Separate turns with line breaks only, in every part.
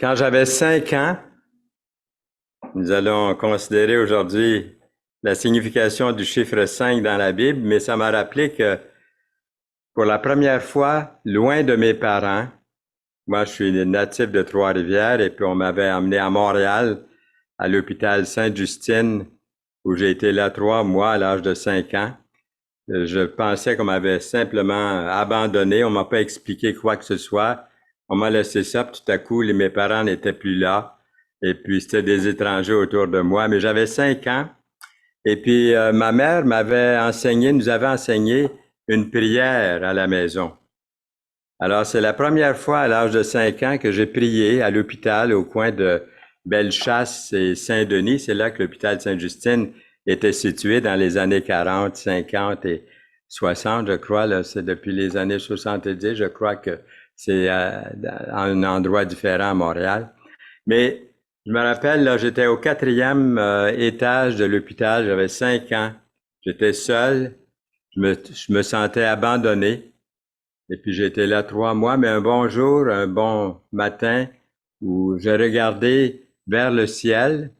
Quand j'avais 5 ans, nous allons considérer aujourd'hui la signification du chiffre 5 dans la Bible, mais ça m'a rappelé que pour la première fois, loin de mes parents, moi je suis natif de Trois-Rivières et puis on m'avait emmené à Montréal, à l'hôpital Sainte-Justine, où j'ai été là 3 mois à l'âge de 5 ans. Je pensais qu'on m'avait simplement abandonné, on m'a pas expliqué quoi que ce soit. On m'a laissé ça, puis tout à coup, mes parents n'étaient plus là. Et puis, c'était des étrangers autour de moi. Mais j'avais 5 ans. Et puis, ma mère nous avait enseigné une prière à la maison. Alors, c'est la première fois à l'âge de 5 ans que j'ai prié à l'hôpital au coin de Bellechasse et Saint-Denis. C'est là que l'hôpital Sainte-Justine était situé dans les années 40, 50 et 60, je crois. Là, c'est depuis les années 70, je crois que c'est à un endroit différent à Montréal. Mais je me rappelle, là, j'étais au 4e étage de l'hôpital, j'avais 5 ans. J'étais seul, je me sentais abandonné. Et puis j'étais là 3 mois, mais un bon jour, un bon matin, où j'ai regardé vers le ciel,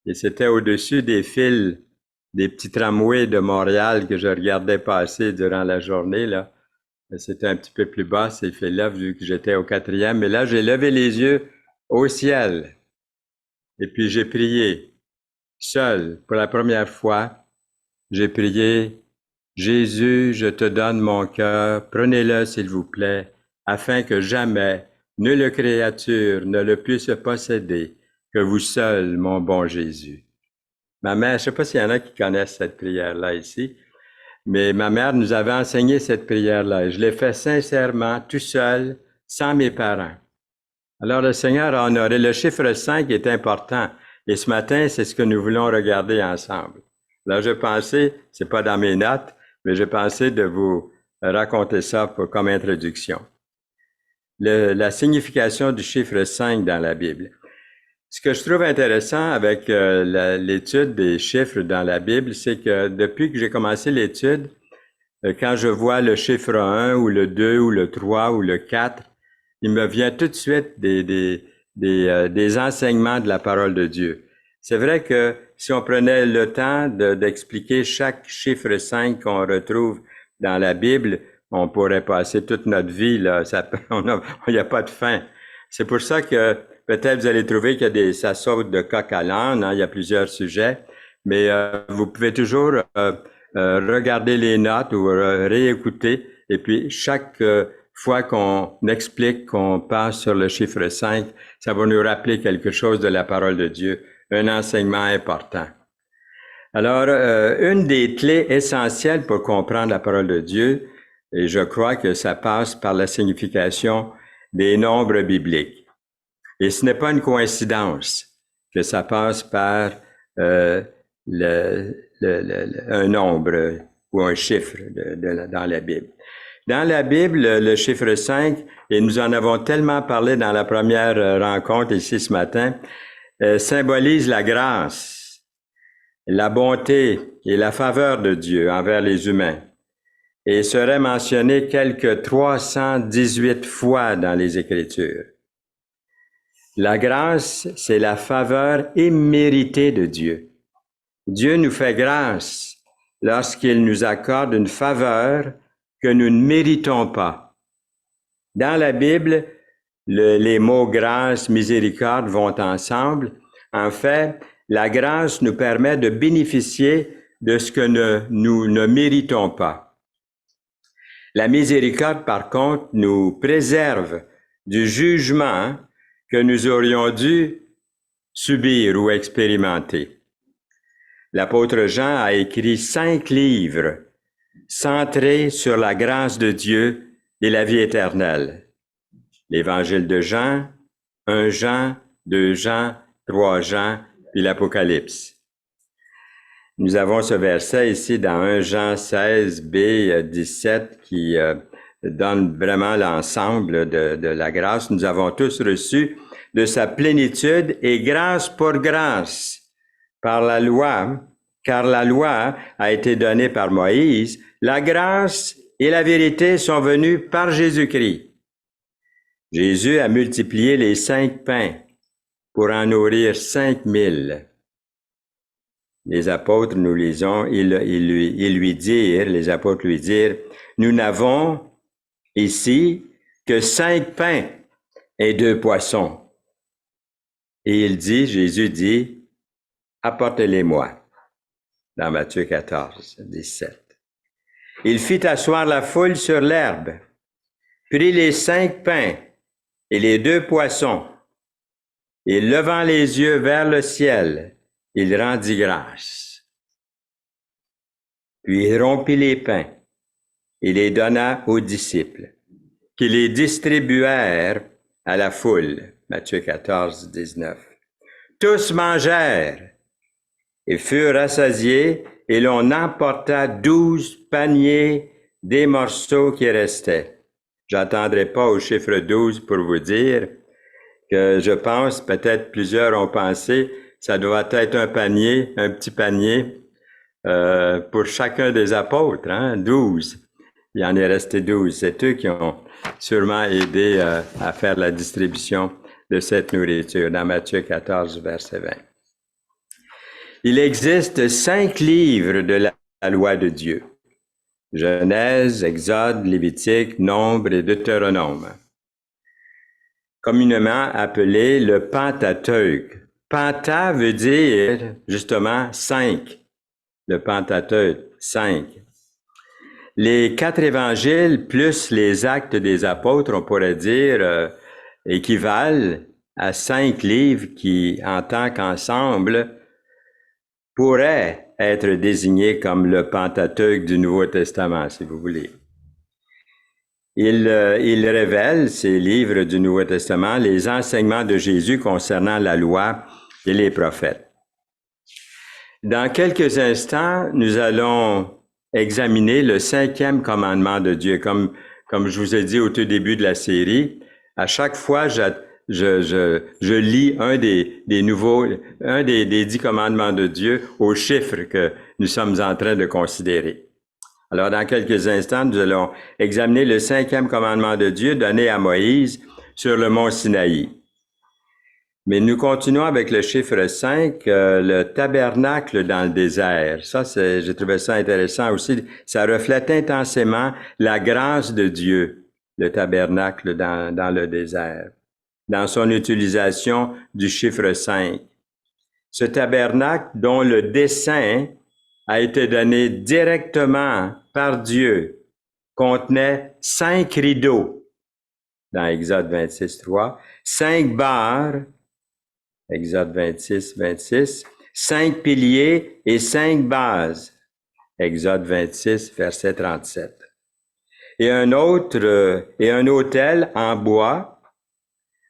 et c'était au-dessus des fils, des petits tramways de Montréal que je regardais passer durant la journée, là. C'était un petit peu plus bas, ces fils-là, vu que j'étais au 4e. Mais là, j'ai levé les yeux au ciel, et puis j'ai prié, seul, pour la première fois. J'ai prié, Jésus, je te donne mon cœur, prenez-le s'il vous plaît, afin que jamais nulle créature ne le puisse posséder, que vous seul, mon bon Jésus. Ma mère, je ne sais pas s'il y en a qui connaissent cette prière-là ici, mais ma mère nous avait enseigné cette prière-là et je l'ai fait sincèrement, tout seul, sans mes parents. Alors le Seigneur a honoré. Le chiffre 5 est important et ce matin, c'est ce que nous voulons regarder ensemble. Là, je pensais, c'est pas dans mes notes, mais j'ai pensé de vous raconter ça comme introduction. La signification du chiffre 5 dans la Bible. Ce que je trouve intéressant avec l'étude des chiffres dans la Bible, c'est que depuis que j'ai commencé l'étude, quand je vois le chiffre 1 ou le 2 ou le 3 ou le 4, il me vient tout de suite des enseignements de la parole de Dieu. C'est vrai que si on prenait le temps d'expliquer chaque chiffre 5 qu'on retrouve dans la Bible, on pourrait passer toute notre vie, là. Il n'y a pas de fin. C'est pour ça que peut-être vous allez trouver ça saute de coq à l'âne, hein, il y a plusieurs sujets, mais vous pouvez toujours regarder les notes ou réécouter, et puis chaque fois qu'on explique, qu'on passe sur le chiffre 5, ça va nous rappeler quelque chose de la parole de Dieu, un enseignement important. Alors, une des clés essentielles pour comprendre la parole de Dieu, et je crois que ça passe par la signification des nombres bibliques. Et ce n'est pas une coïncidence que ça passe par un nombre ou un chiffre dans la Bible. Dans la Bible, le chiffre 5, et nous en avons tellement parlé dans la première rencontre ici ce matin, symbolise la grâce, la bonté et la faveur de Dieu envers les humains et serait mentionné quelques 318 fois dans les Écritures. La grâce, c'est la faveur imméritée de Dieu. Dieu nous fait grâce lorsqu'il nous accorde une faveur que nous ne méritons pas. Dans la Bible, les mots grâce, miséricorde vont ensemble. En fait, la grâce nous permet de bénéficier de ce que nous ne méritons pas. La miséricorde, par contre, nous préserve du jugement que nous aurions dû subir ou expérimenter. L'apôtre Jean a écrit 5 livres centrés sur la grâce de Dieu et la vie éternelle. L'Évangile de Jean, 1 Jean, 2 Jean, 3 Jean, puis l'Apocalypse. Nous avons ce verset ici dans 1 Jean 16, B 17 qui donne vraiment l'ensemble de la grâce. Nous avons tous reçu de sa plénitude et grâce pour grâce par la loi, car la loi a été donnée par Moïse. La grâce et la vérité sont venues par Jésus-Christ. Jésus a multiplié les 5 pains pour en nourrir 5000. Les apôtres nous lisons, ils lui dirent, les apôtres lui dirent, nous n'avons ici que 5 pains et 2 poissons. Et Jésus dit, apportez-les-moi. Dans Matthieu 14, 17. Il fit asseoir la foule sur l'herbe, prit les 5 pains et les 2 poissons, et levant les yeux vers le ciel, il rendit grâce. Puis il rompit les pains et les donna aux disciples, qui les distribuèrent à la foule. Matthieu 14, 19. Tous mangèrent et furent rassasiés, et l'on emporta 12 paniers des morceaux qui restaient. J'attendrai pas au chiffre 12 pour vous dire que je pense, peut-être plusieurs ont pensé, ça doit être un panier, un petit panier pour chacun des apôtres, 12. Il en est resté 12. C'est eux qui ont sûrement aidé à faire la distribution de cette nourriture, dans Matthieu 14, verset 20. Il existe 5 livres de la loi de Dieu. Genèse, Exode, Lévitique, Nombre et Deutéronome. Communément appelé le Pentateuque. Penta veut dire justement 5. Le Pentateuque, 5. Les 4 évangiles plus les actes des apôtres, on pourrait dire, équivalent à 5 livres qui, en tant qu'ensemble, pourraient être désignés comme le Pentateuque du Nouveau Testament, si vous voulez. Il révèle, ces livres du Nouveau Testament, les enseignements de Jésus concernant la loi et les prophètes. Dans quelques instants, nous allons examiner le 5e commandement de Dieu. Comme je vous ai dit au tout début de la série, à chaque fois, je lis un des 10 commandements de Dieu au chiffre que nous sommes en train de considérer. Alors, dans quelques instants, nous allons examiner le 5e commandement de Dieu donné à Moïse sur le mont Sinaï. Mais nous continuons avec le chiffre 5, le tabernacle dans le désert. Ça, j'ai trouvé ça intéressant aussi. Ça reflète intensément la grâce de Dieu, le tabernacle dans le désert, dans son utilisation du chiffre 5. Ce tabernacle dont le dessein a été donné directement par Dieu contenait 5 rideaux, dans Exode 26, 3, 5 barres, Exode 26, 26, 5 piliers et 5 bases, Exode 26, verset 37. Et un autel en bois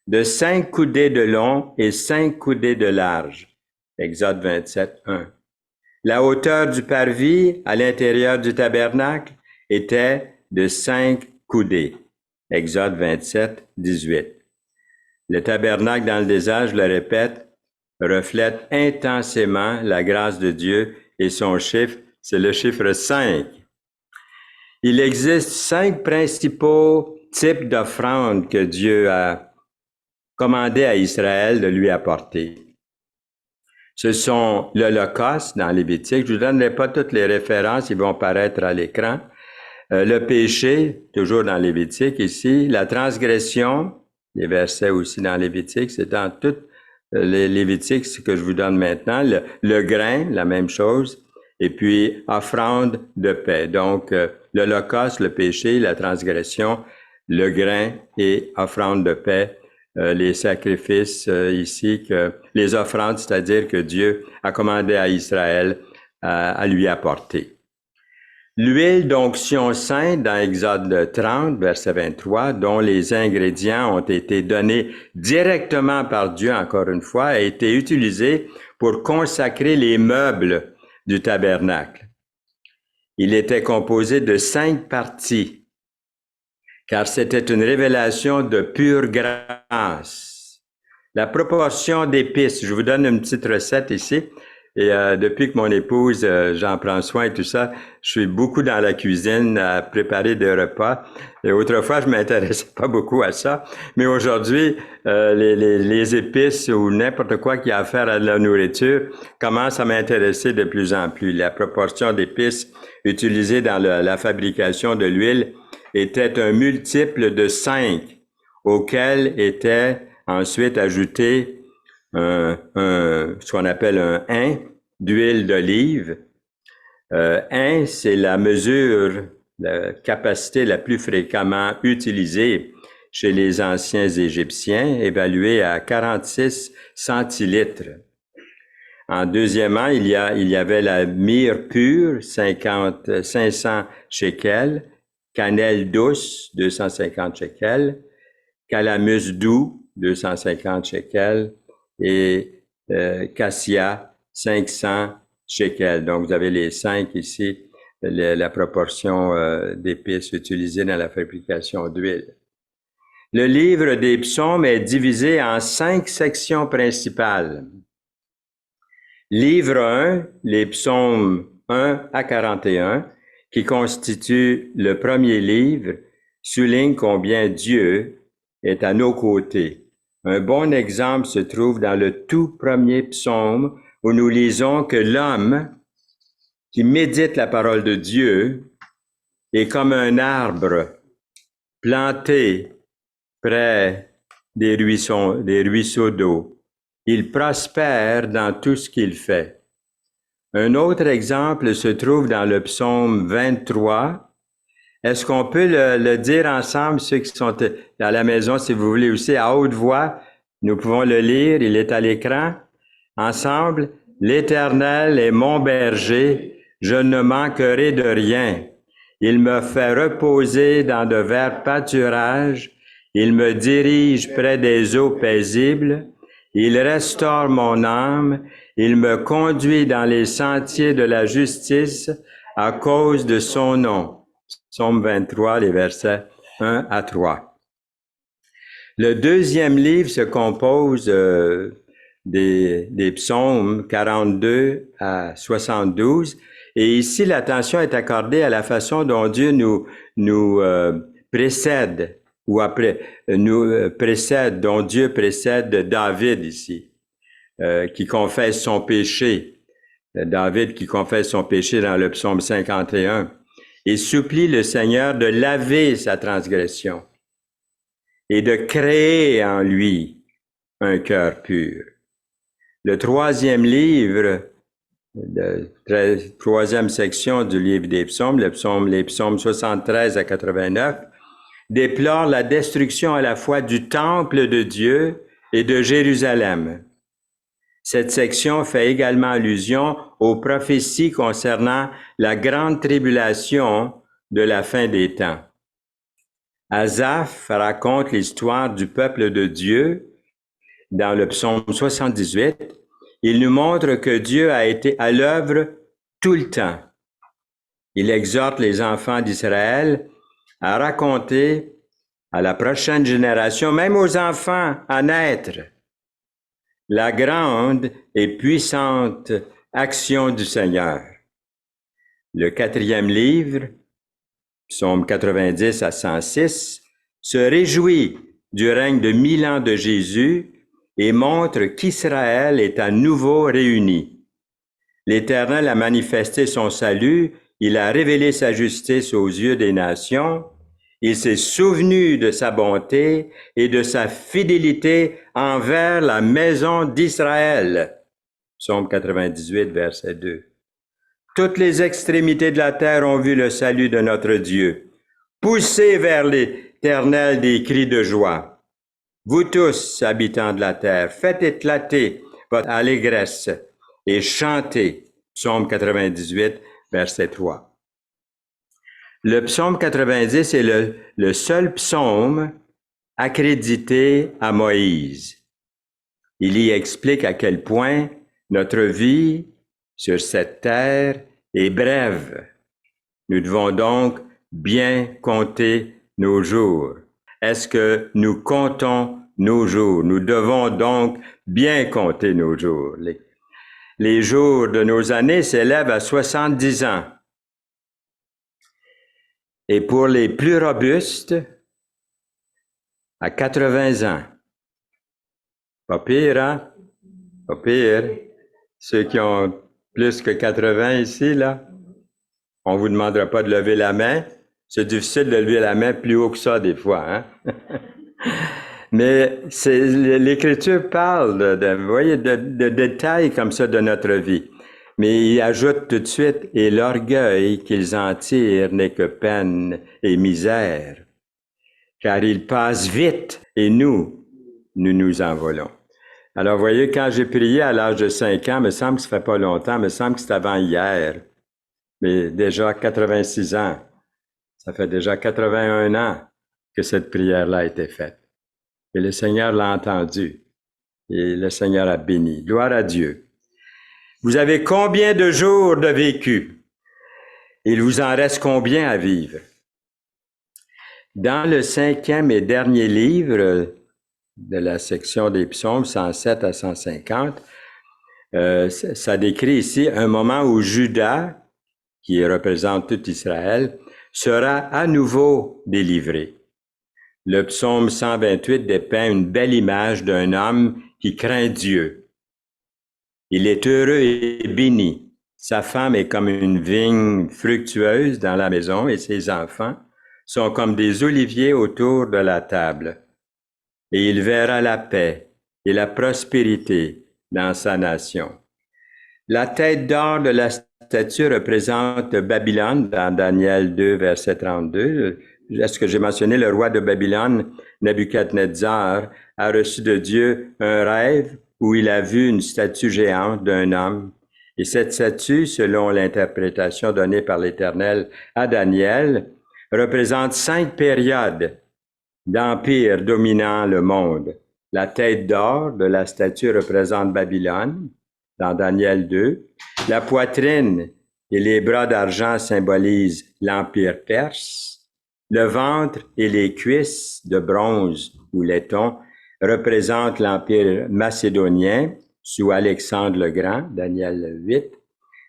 de 5 coudées de long et 5 coudées de large, Exode 27, 1. La hauteur du parvis à l'intérieur du tabernacle était de 5 coudées, Exode 27, 18. Le tabernacle dans le désert, je le répète, reflète intensément la grâce de Dieu et son chiffre, c'est le chiffre 5. Il existe 5 principaux types d'offrandes que Dieu a commandé à Israël de lui apporter. Ce sont l'Holocauste dans Lévitique. Je ne vous donnerai pas toutes les références, ils vont apparaître à l'écran. Le péché, toujours dans Lévitique ici. La transgression, les versets aussi dans Lévitique, c'est dans toutes les Lévitiques, ce que je vous donne maintenant. Le grain, la même chose. Et puis, offrande de paix. Donc, l'Holocauste, le péché, la transgression, le grain et offrande de paix. Les sacrifices ici, les offrandes, c'est-à-dire que Dieu a commandé à Israël à lui apporter. L'huile d'onction sainte dans Exode 30, verset 23, dont les ingrédients ont été donnés directement par Dieu, encore une fois, a été utilisée pour consacrer les meubles du tabernacle. Il était composé de 5 parties, car c'était une révélation de pure grâce. La proportion d'épices, je vous donne une petite recette ici. Et depuis que mon épouse, j'en prends soin et tout ça, je suis beaucoup dans la cuisine à préparer des repas. Et autrefois, je m'intéressais pas beaucoup à ça. Mais aujourd'hui, les épices ou n'importe quoi qui a à faire à la nourriture commence à m'intéresser de plus en plus. La proportion d'épices utilisées dans la fabrication de l'huile était un multiple de 5, auquel était ensuite ajouté ce qu'on appelle un 1 d'huile d'olive. 1, c'est la mesure, la capacité la plus fréquemment utilisée chez les anciens Égyptiens, évaluée à 46 centilitres. En deuxièmement, il y avait la myrrhe pure, 500 shekels, cannelle douce, 250 shekels, calamus doux, 250 shekels, et cassia, 500 shekels. Donc, vous avez les 5 ici, la proportion d'épices utilisées dans la fabrication d'huile. Le livre des psaumes est divisé en 5 sections principales. Livre 1, les psaumes 1 à 41, qui constitue le premier livre, souligne combien Dieu est à nos côtés. Un bon exemple se trouve dans le tout premier psaume où nous lisons que l'homme qui médite la parole de Dieu est comme un arbre planté près des ruisseaux d'eau. Il prospère dans tout ce qu'il fait. Un autre exemple se trouve dans le psaume 23. Est-ce qu'on peut le dire ensemble, ceux qui sont à la maison, si vous voulez aussi, à haute voix? Nous pouvons le lire, il est à l'écran. Ensemble, l'Éternel est mon berger, je ne manquerai de rien. Il me fait reposer dans de verts pâturages, il me dirige près des eaux paisibles, il restaure mon âme, il me conduit dans les sentiers de la justice à cause de son nom. Psaume 23, les versets 1 à 3. Le deuxième livre se compose des psaumes 42 à 72. Et ici, l'attention est accordée à la façon dont Dieu nous précède, ou après, précède, dont Dieu précède David ici, qui confesse son péché. David qui confesse son péché dans le psaume 51. Et supplie le Seigneur de laver sa transgression et de créer en lui un cœur pur. Le troisième livre, troisième section du livre des psaumes, les psaumes 73 à 89, déplore la destruction à la fois du temple de Dieu et de Jérusalem. Cette section fait également allusion aux prophéties concernant la grande tribulation de la fin des temps. Asaph raconte l'histoire du peuple de Dieu dans le psaume 78. Il nous montre que Dieu a été à l'œuvre tout le temps. Il exhorte les enfants d'Israël à raconter à la prochaine génération, même aux enfants à naître, la grande et puissante action du Seigneur. Le quatrième livre, psaume 90 à 106, se réjouit du règne de 1000 ans de Jésus et montre qu'Israël est à nouveau réuni. L'Éternel a manifesté son salut, il a révélé sa justice aux yeux des nations, il s'est souvenu de sa bonté et de sa fidélité envers la maison d'Israël. Psaume 98, verset 2. Toutes les extrémités de la terre ont vu le salut de notre Dieu. Poussez vers l'Éternel des cris de joie. Vous tous, habitants de la terre, faites éclater votre allégresse et chantez. Psaume 98, verset 3. Le psaume 90 est le seul psaume accrédité à Moïse. Il y explique à quel point notre vie sur cette terre est brève. Nous devons donc bien compter nos jours. Est-ce que nous comptons nos jours? Nous devons donc bien compter nos jours. les jours de nos années s'élèvent à 70 ans. Et pour les plus robustes, à 80 ans. Pas pire, hein? Pas pire. Ceux qui ont plus que 80 ici, là, on ne vous demandera pas de lever la main. C'est difficile de lever la main plus haut que ça, des fois, hein? Mais l'Écriture parle vous voyez, de détails comme ça de notre vie. Mais il ajoute tout de suite, et l'orgueil qu'ils en tirent n'est que peine et misère, car il passe vite et nous nous envolons. Alors, vous voyez, quand j'ai prié à l'âge de 5 ans, il me semble que ça fait pas longtemps, il me semble que c'est avant hier, mais déjà 86 ans, ça fait déjà 81 ans que cette prière-là a été faite. Et le Seigneur l'a entendu. Et le Seigneur a béni. Gloire à Dieu. Vous avez combien de jours de vécu? Il vous en reste combien à vivre? Dans le 5e et dernier livre de la section des psaumes, 107 à 150, ça décrit ici un moment où Juda, qui représente tout Israël, sera à nouveau délivré. Le psaume 128 dépeint une belle image d'un homme qui craint Dieu. Il est heureux et béni. Sa femme est comme une vigne fructueuse dans la maison et ses enfants sont comme des oliviers autour de la table. Et il verra la paix et la prospérité dans sa nation. La tête d'or de la statue représente Babylone dans Daniel 2, verset 32. Est-ce que j'ai mentionné le roi de Babylone, Nebuchadnezzar, a reçu de Dieu un rêve où il a vu une statue géante d'un homme. Et cette statue, selon l'interprétation donnée par l'Éternel à Daniel, représente 5 périodes d'empire dominant le monde. La tête d'or de la statue représente Babylone, dans Daniel 2. La poitrine et les bras d'argent symbolisent l'empire perse. Le ventre et les cuisses de bronze ou laiton représentent l'empire macédonien sous Alexandre le Grand, Daniel 8.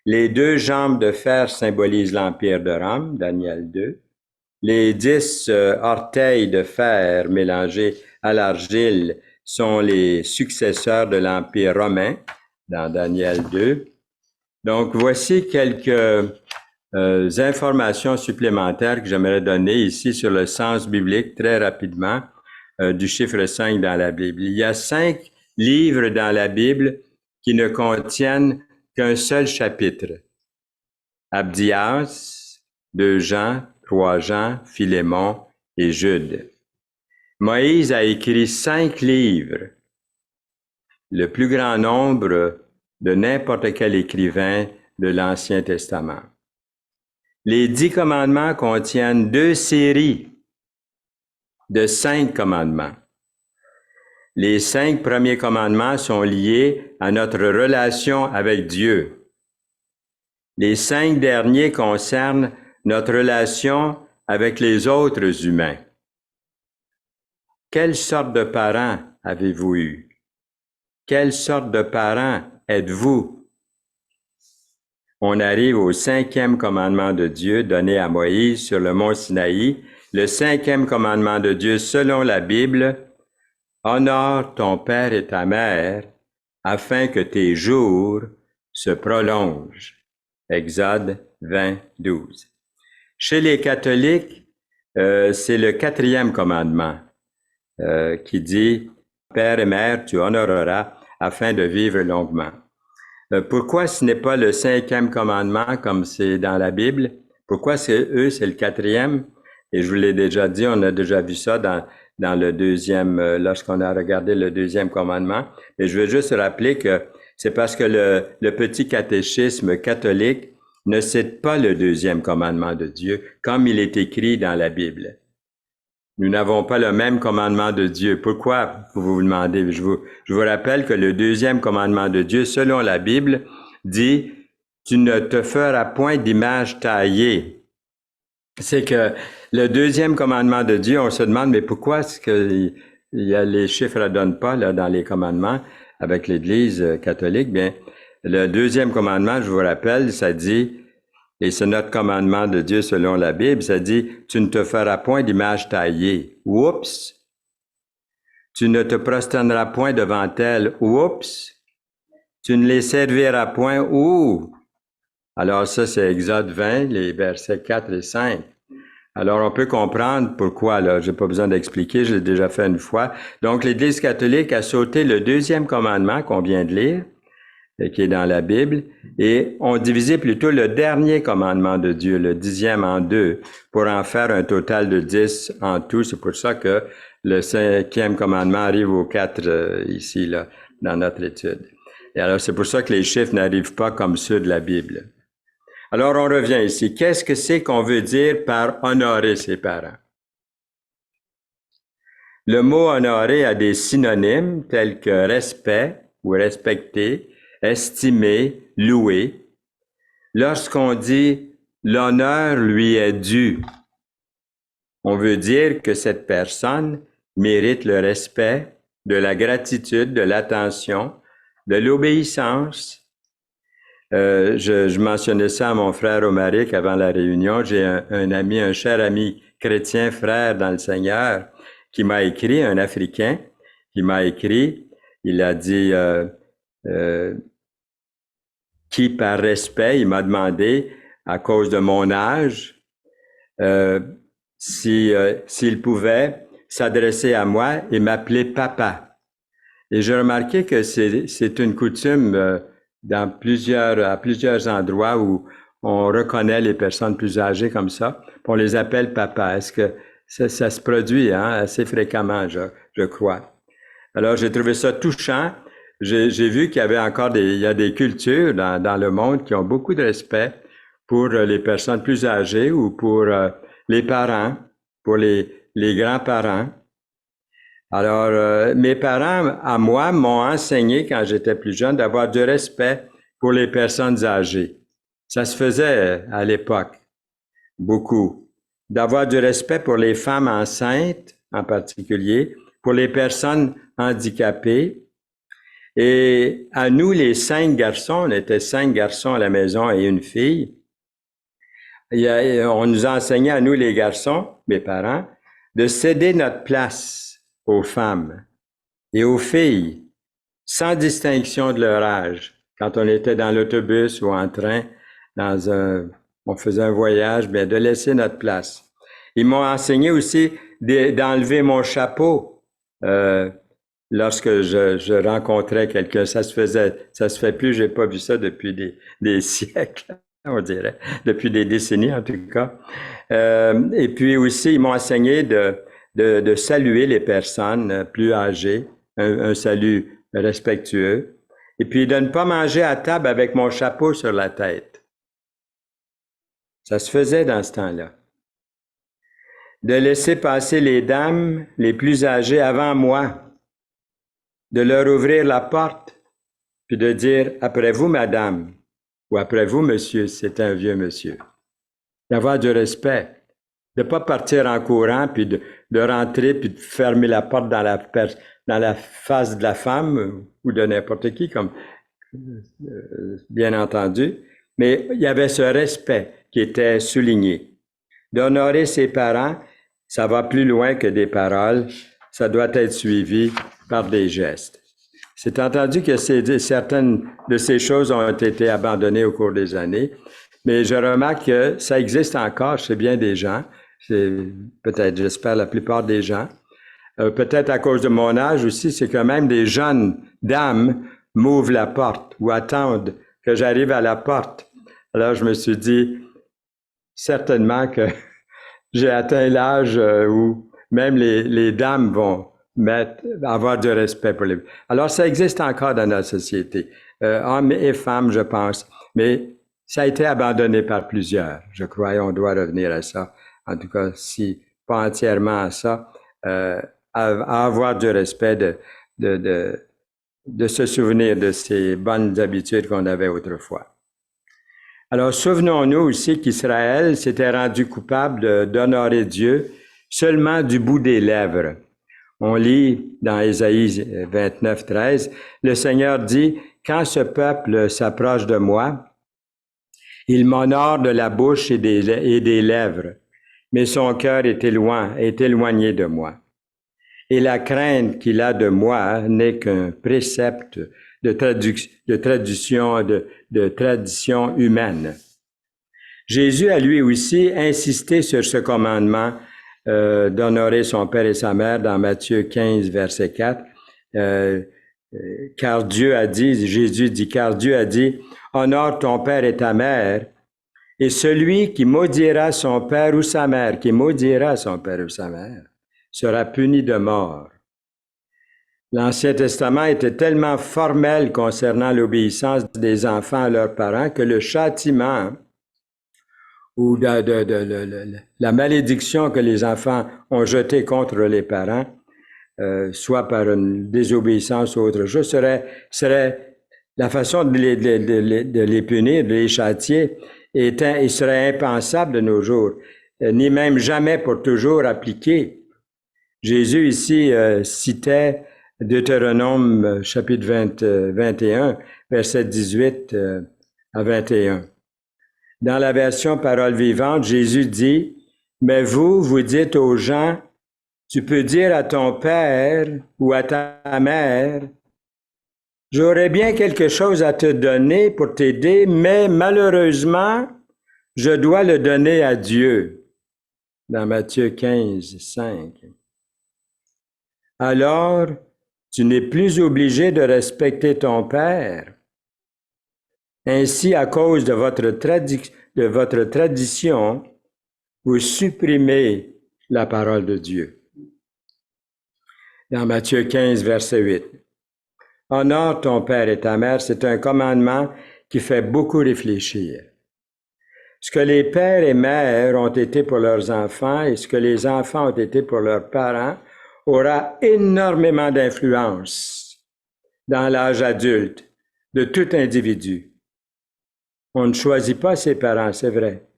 Les 2 jambes de fer symbolisent l'empire de Rome, Daniel 2. Les 10 orteils de fer mélangés à l'argile sont les successeurs de l'empire romain, dans Daniel 2. Donc, voici quelques informations supplémentaires que j'aimerais donner ici sur le sens biblique très rapidement du chiffre 5 dans la Bible. Il y a 5 livres dans la Bible qui ne contiennent qu'un seul chapitre. Abdias, 2 Jean, 3 Jean, Philémon et Jude. Moïse a écrit 5 livres, le plus grand nombre de n'importe quel écrivain de l'Ancien Testament. Les 10 commandements contiennent 2 séries de 5 commandements. Les 5 premiers commandements sont liés à notre relation avec Dieu. Les 5 derniers concernent notre relation avec les autres humains. Quelle sorte de parents avez-vous eu? Quelle sorte de parents êtes-vous? On arrive au 5e commandement de Dieu donné à Moïse sur le mont Sinaï. Le 5e commandement de Dieu selon la Bible, « Honore ton père et ta mère afin que tes jours se prolongent. » Exode 20, 12. Chez les catholiques, c'est le 4e commandement qui dit « Père et mère, tu honoreras afin de vivre longuement. » Pourquoi ce n'est pas le 5e commandement comme c'est dans la Bible? Pourquoi c'est le 4e? Et je vous l'ai déjà dit, on a déjà vu ça dans le 2e, lorsqu'on a regardé le 2e commandement. Et je veux juste rappeler que c'est parce que le petit catéchisme catholique ne cite pas le 2e commandement de Dieu comme il est écrit dans la Bible. Nous n'avons pas le même commandement de Dieu. Pourquoi, vous vous demandez? Je vous rappelle que le 2e commandement de Dieu, selon la Bible, dit « Tu ne te feras point d'image taillée ». C'est que le 2e commandement de Dieu, on se demande, mais pourquoi est-ce que les chiffres ne donnent pas là, dans les commandements avec l'Église catholique? Bien, Le deuxième commandement, je vous rappelle, ça dit, et c'est notre commandement de Dieu selon la Bible, ça dit, tu ne te feras point d'image taillée. Oups! Tu ne te prosterneras point devant elles. Oups! Tu ne les serviras point. Ouh! Alors ça, c'est Exode 20, les versets 4 et 5. Alors, on peut comprendre pourquoi, là. J'ai pas besoin d'expliquer, je l'ai déjà fait une fois. Donc, l'Église catholique a sauté le deuxième commandement qu'on vient de lire, qui est dans la Bible, et ont divisé plutôt le dernier commandement de Dieu, le 10e en deux, pour en faire un total de 10 en tout. C'est pour ça que le 5e commandement arrive au 4 ici, là, dans notre étude. Et alors, c'est pour ça que les chiffres n'arrivent pas comme ceux de la Bible. Alors, on revient ici. Qu'est-ce que c'est qu'on veut dire par honorer ses parents? Le mot honorer a des synonymes tels que respect ou respecter, estimer, louer. Lorsqu'on dit l'honneur lui est dû, on veut dire que cette personne mérite le respect, de la gratitude, de l'attention, de l'obéissance. Je mentionnais ça à mon frère Omaric avant la réunion. J'ai un ami, un cher ami chrétien, frère dans le Seigneur, qui m'a écrit, un Africain, qui m'a écrit, il a dit, qui par respect, il m'a demandé, à cause de mon âge, s'il pouvait s'adresser à moi et m'appeler papa. Et j'ai remarqué que c'est une coutume à plusieurs endroits où on reconnaît les personnes plus âgées comme ça, puis on les appelle papa. Est-ce que ça se produit assez fréquemment, je crois. Alors, j'ai trouvé ça touchant. J'ai vu qu'il y avait encore il y a des cultures dans le monde qui ont beaucoup de respect pour les personnes plus âgées ou pour les parents, pour les grands-parents. Alors, mes parents, à moi, m'ont enseigné quand j'étais plus jeune d'avoir du respect pour les personnes âgées. Ça se faisait à l'époque, beaucoup. D'avoir du respect pour les femmes enceintes, en particulier, pour les personnes handicapées. Et à nous, les 5 garçons, on était 5 garçons à la maison et une fille. On nous a enseigné à nous, les garçons, mes parents, de céder notre place aux femmes et aux filles, sans distinction de leur âge. Quand on était dans l'autobus ou en train, on faisait un voyage, bien, de laisser notre place. Ils m'ont enseigné aussi d'enlever mon chapeau lorsque je rencontrais quelqu'un. Ça se fait plus, j'ai pas vu ça depuis des siècles, on dirait, depuis des décennies en tout cas. Et puis aussi, ils m'ont enseigné de saluer les personnes plus âgées, un salut respectueux, et puis de ne pas manger à table avec mon chapeau sur la tête. Ça se faisait dans ce temps-là. De laisser passer les dames les plus âgées avant moi, de leur ouvrir la porte, puis de dire « après vous, madame » ou « après vous, monsieur », si c'est un vieux monsieur. D'avoir du respect. De ne pas partir en courant, puis de rentrer, puis de fermer la porte dans la face de la femme ou de n'importe qui, comme bien entendu. Mais il y avait ce respect qui était souligné. D'honorer ses parents, ça va plus loin que des paroles, ça doit être suivi par des gestes. C'est entendu que certaines de ces choses ont été abandonnées au cours des années, mais je remarque que ça existe encore chez bien des gens. C'est peut-être, j'espère, la plupart des gens. Peut-être à cause de mon âge aussi, c'est que même des jeunes dames m'ouvrent la porte ou attendent que j'arrive à la porte. Alors, je me suis dit, certainement que j'ai atteint l'âge où même les dames vont avoir du respect pour les... Alors, ça existe encore dans notre société, hommes et femmes, je pense, mais ça a été abandonné par plusieurs, je crois, et on doit revenir à ça. En tout cas, si pas entièrement à ça, à avoir du respect, de se souvenir de ces bonnes habitudes qu'on avait autrefois. Alors, souvenons-nous aussi qu'Israël s'était rendu coupable d'honorer Dieu seulement du bout des lèvres. On lit dans Ésaïe 29, 13, le Seigneur dit, « Quand ce peuple s'approche de moi, il m'honore de la bouche et des lèvres, mais son cœur est éloigné de moi. Et la crainte qu'il a de moi n'est qu'un précepte de tradition humaine. » Jésus a lui aussi insisté sur ce commandement d'honorer son père et sa mère dans Matthieu 15, verset 4. Car Dieu a dit, Jésus dit, car Dieu a dit, honore ton père et ta mère, et celui qui maudira son père ou sa mère, sera puni de mort. L'Ancien Testament était tellement formel concernant l'obéissance des enfants à leurs parents que le châtiment ou la malédiction que les enfants ont jetée contre les parents, soit par une désobéissance ou autre chose, serait la façon de les punir, de les châtier, il serait impensable de nos jours, ni même jamais pour toujours appliqué. Jésus ici citait Deutéronome chapitre 21, verset 18 à 21. Dans la version Parole vivante, Jésus dit, « Mais vous dites aux gens, tu peux dire à ton père ou à ta mère, j'aurais bien quelque chose à te donner pour t'aider, mais malheureusement, je dois le donner à Dieu. » Dans Matthieu 15, 5. Alors, tu n'es plus obligé de respecter ton père. Ainsi, à cause de votre tradition, vous supprimez la parole de Dieu. Dans Matthieu 15, verset 8. Honore ton père et ta mère, c'est un commandement qui fait beaucoup réfléchir. Ce que les pères et mères ont été pour leurs enfants et ce que les enfants ont été pour leurs parents aura énormément d'influence dans l'âge adulte de tout individu. On ne choisit pas ses parents, c'est vrai.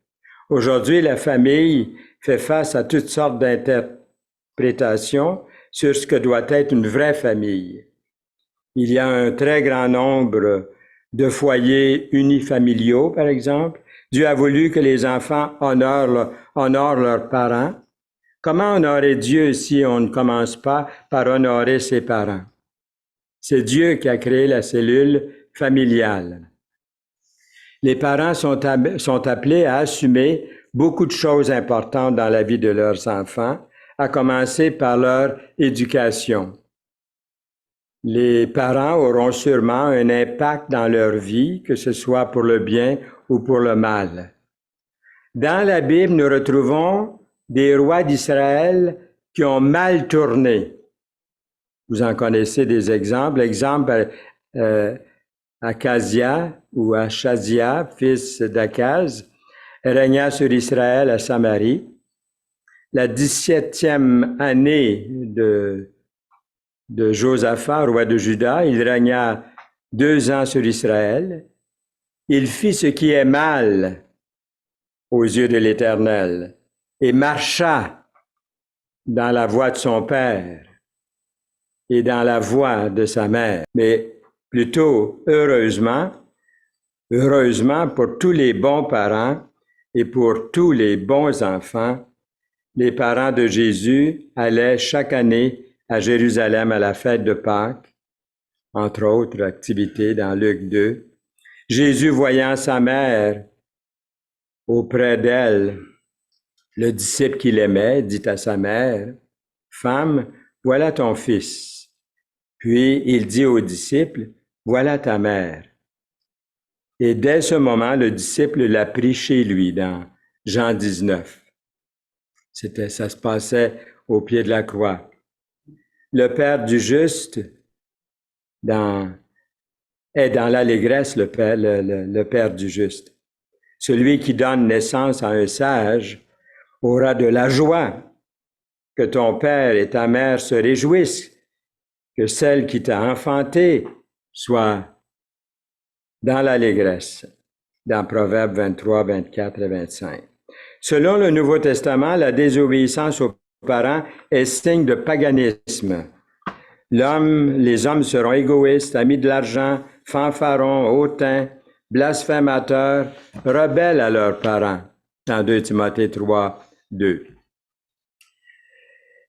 Aujourd'hui, la famille fait face à toutes sortes d'interprétations sur ce que doit être une vraie famille. Il y a un très grand nombre de foyers unifamiliaux, par exemple. Dieu a voulu que les enfants honorent leurs parents. Comment honorer Dieu si on ne commence pas par honorer ses parents? C'est Dieu qui a créé la cellule familiale. Les parents sont appelés à assumer beaucoup de choses importantes dans la vie de leurs enfants, à commencer par leur éducation. Les parents auront sûrement un impact dans leur vie, que ce soit pour le bien ou pour le mal. Dans la Bible, nous retrouvons des rois d'Israël qui ont mal tourné. Vous en connaissez des exemples. Exemple, Achazia ou Achazia, fils d'Achaz, régna sur Israël à Samarie. La 17e année de Josaphat, roi de Juda, il régna 2 ans sur Israël. Il fit ce qui est mal aux yeux de l'Éternel et marcha dans la voie de son père et dans la voie de sa mère. Mais plutôt, heureusement pour tous les bons parents et pour tous les bons enfants, les parents de Jésus allaient chaque année à Jérusalem à la fête de Pâques, entre autres activités dans Luc 2. Jésus, voyant sa mère auprès d'elle, le disciple qu'il aimait, dit à sa mère, « Femme, voilà ton fils. » Puis il dit au disciple, « Voilà ta mère. » Et dès ce moment, le disciple l'a pris chez lui dans Jean 19. Ça se passait au pied de la croix. Le Père du juste est dans l'allégresse, le Père du juste. Celui qui donne naissance à un sage aura de la joie. Que ton père et ta mère se réjouissent, que celle qui t'a enfanté soit dans l'allégresse, dans Proverbes 23, 24 et 25. Selon le Nouveau Testament, la désobéissance aux parents est signe de paganisme. Les hommes seront égoïstes, amis de l'argent, fanfarons, hautains, blasphémateurs, rebelles à leurs parents. Dans 2 Timothée 3, 2.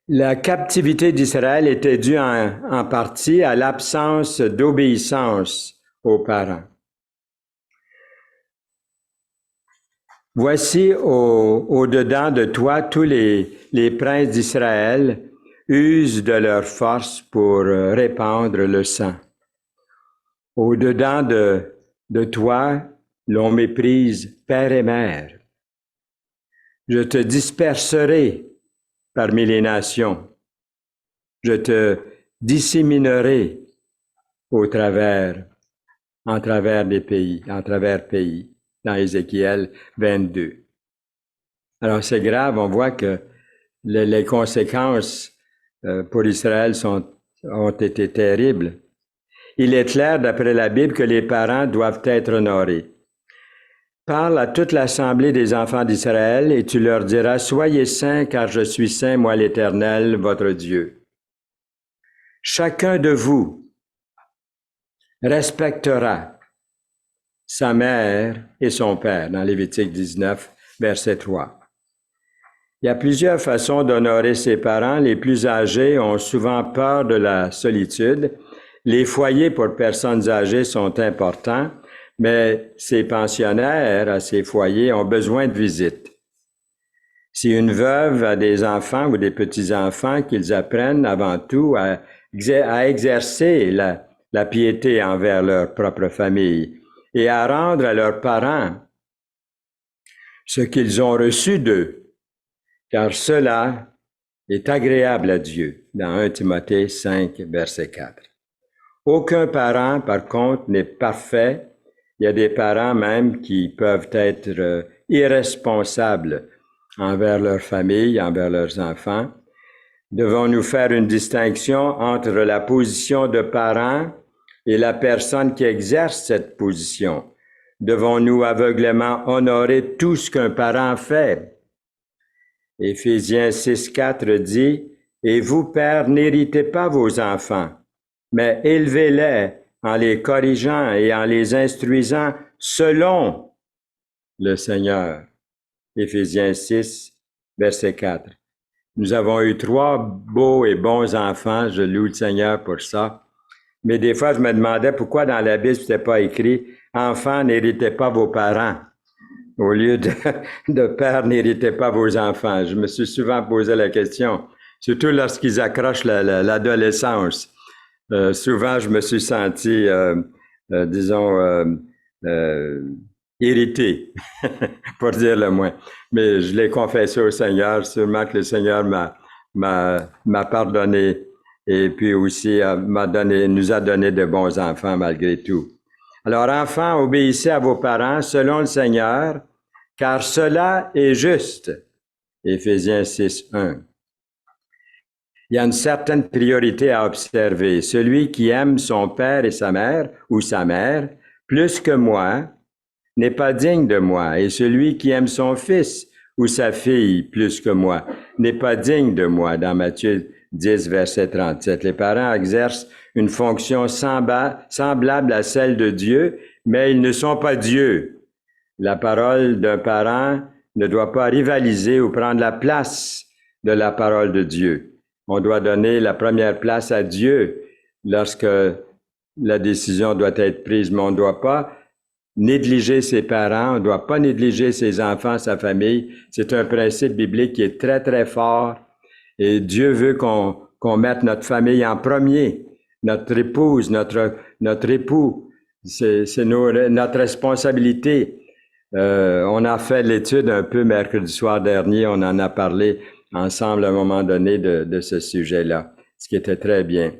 La captivité d'Israël était due en partie à l'absence d'obéissance aux parents. Voici au-dedans de toi tous les princes d'Israël usent de leur force pour répandre le sang. Au-dedans de toi, l'on méprise père et mère. Je te disperserai parmi les nations. Je te disséminerai en travers pays, dans Ézéchiel 22. Alors c'est grave, on voit que les conséquences pour Israël ont été terribles. Il est clair, d'après la Bible, que les parents doivent être honorés. Parle à toute l'assemblée des enfants d'Israël et tu leur diras, « Soyez saints, car je suis saint, moi l'Éternel, votre Dieu. » Chacun de vous respectera sa mère et son père, dans Lévitique 19, verset 3. Il y a plusieurs façons d'honorer ses parents. Les plus âgés ont souvent peur de la solitude. Les foyers pour personnes âgées sont importants, mais ces pensionnaires à ces foyers ont besoin de visite. Si une veuve a des enfants ou des petits-enfants, qu'ils apprennent avant tout à exercer la piété envers leur propre famille et à rendre à leurs parents ce qu'ils ont reçu d'eux, car cela est agréable à Dieu, dans 1 Timothée 5, verset 4. Aucun parent, par contre, n'est parfait. Il y a des parents même qui peuvent être irresponsables envers leur famille, envers leurs enfants. Devons-nous faire une distinction entre la position de parent et la personne qui exerce cette position? Devons-nous aveuglément honorer tout ce qu'un parent fait? Éphésiens 6,4 dit, « Et vous, pères, n'héritez pas vos enfants, mais élevez-les en les corrigeant et en les instruisant selon le Seigneur. » Éphésiens 6, verset 4. Nous avons eu 3 beaux et bons enfants, je loue le Seigneur pour ça. Mais des fois, je me demandais pourquoi dans la Bible, c'était pas écrit « Enfants, n'héritez pas vos parents ». Au lieu de père, n'héritez pas vos enfants. Je me suis souvent posé la question, surtout lorsqu'ils accrochent l'adolescence. Souvent, je me suis senti, irrité, pour dire le moins. Mais je l'ai confessé au Seigneur, sûrement que le Seigneur m'a pardonné et puis aussi nous a donné de bons enfants malgré tout. Alors, enfants, obéissez à vos parents selon le Seigneur, car cela est juste. Éphésiens 6, 1. Il y a une certaine priorité à observer. Celui qui aime son père et sa mère, ou sa mère, plus que moi, n'est pas digne de moi. Et celui qui aime son fils ou sa fille plus que moi, n'est pas digne de moi. Dans Matthieu 10, verset 37. Les parents exercent une fonction semblable à celle de Dieu, mais ils ne sont pas Dieu. La parole d'un parent ne doit pas rivaliser ou prendre la place de la parole de Dieu. On doit donner la première place à Dieu lorsque la décision doit être prise, mais on ne doit pas négliger ses parents, on ne doit pas négliger ses enfants, sa famille. C'est un principe biblique qui est très, très fort. Et Dieu veut qu'on mette notre famille en premier, notre épouse, notre époux. C'est notre responsabilité. On a fait l'étude un peu mercredi soir dernier, on en a parlé ensemble à un moment donné de ce sujet-là, ce qui était très bien.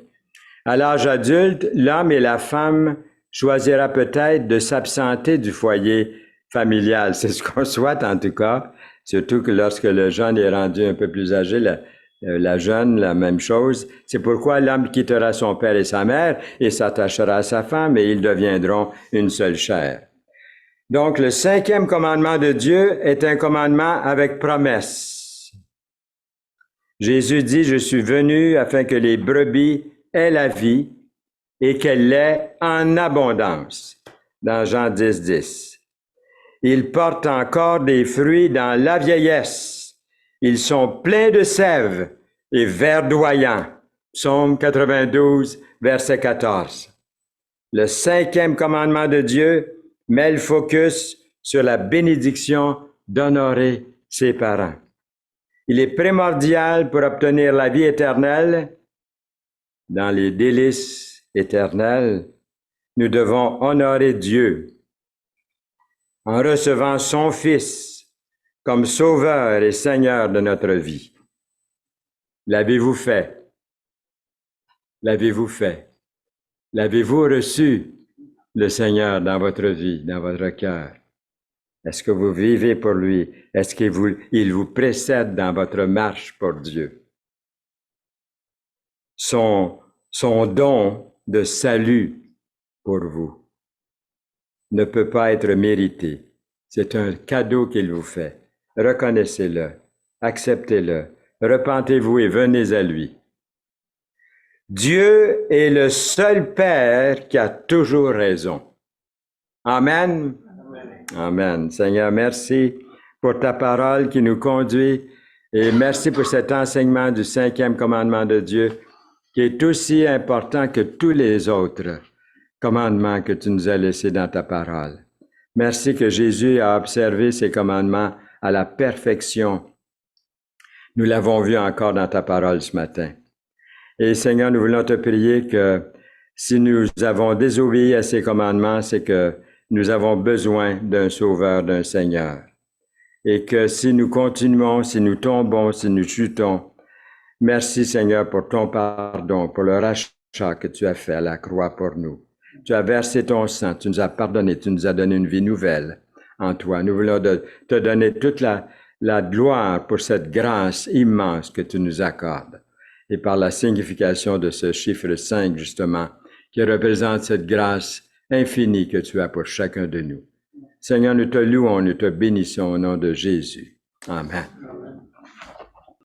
À l'âge adulte, l'homme et la femme choisira peut-être de s'absenter du foyer familial. C'est ce qu'on souhaite en tout cas, surtout que lorsque le jeune est rendu un peu plus âgé, la jeune, la même chose. C'est pourquoi l'homme quittera son père et sa mère et s'attachera à sa femme et ils deviendront une seule chair. Donc, le 5e commandement de Dieu est un commandement avec promesse. Jésus dit, je suis venu afin que les brebis aient la vie et qu'elle l'ait en abondance. Dans Jean 10, 10. Ils portent encore des fruits dans la vieillesse. Ils sont pleins de sève et verdoyants. Psaume 92, verset 14. Le 5e commandement de Dieu met le focus sur la bénédiction d'honorer ses parents. Il est primordial pour obtenir la vie éternelle. Dans les délices éternels, nous devons honorer Dieu en recevant son Fils comme Sauveur et Seigneur de notre vie. L'avez-vous fait? L'avez-vous fait? L'avez-vous reçu, le Seigneur, dans votre vie, dans votre cœur? Est-ce que vous vivez pour lui? Est-ce qu'il vous précède dans votre marche pour Dieu? Son don de salut pour vous ne peut pas être mérité. C'est un cadeau qu'il vous fait. Reconnaissez-le, acceptez-le, repentez-vous et venez à lui. Dieu est le seul Père qui a toujours raison. Amen. Amen. Seigneur, merci pour ta parole qui nous conduit et merci pour cet enseignement du 5e commandement de Dieu qui est aussi important que tous les autres commandements que tu nous as laissés dans ta parole. Merci que Jésus a observé ces commandements à la perfection. Nous l'avons vu encore dans ta parole ce matin. Et Seigneur, nous voulons te prier que si nous avons désobéi à ces commandements, c'est que nous avons besoin d'un Sauveur, d'un Seigneur. Et que si nous continuons, si nous tombons, si nous chutons, merci Seigneur pour ton pardon, pour le rachat que tu as fait à la croix pour nous. Tu as versé ton sang, tu nous as pardonné, tu nous as donné une vie nouvelle en toi. Nous voulons te donner toute la gloire pour cette grâce immense que tu nous accordes. Et par la signification de ce chiffre 5, justement, qui représente cette grâce infinie que tu as pour chacun de nous. Seigneur, nous te louons, nous te bénissons au nom de Jésus. Amen.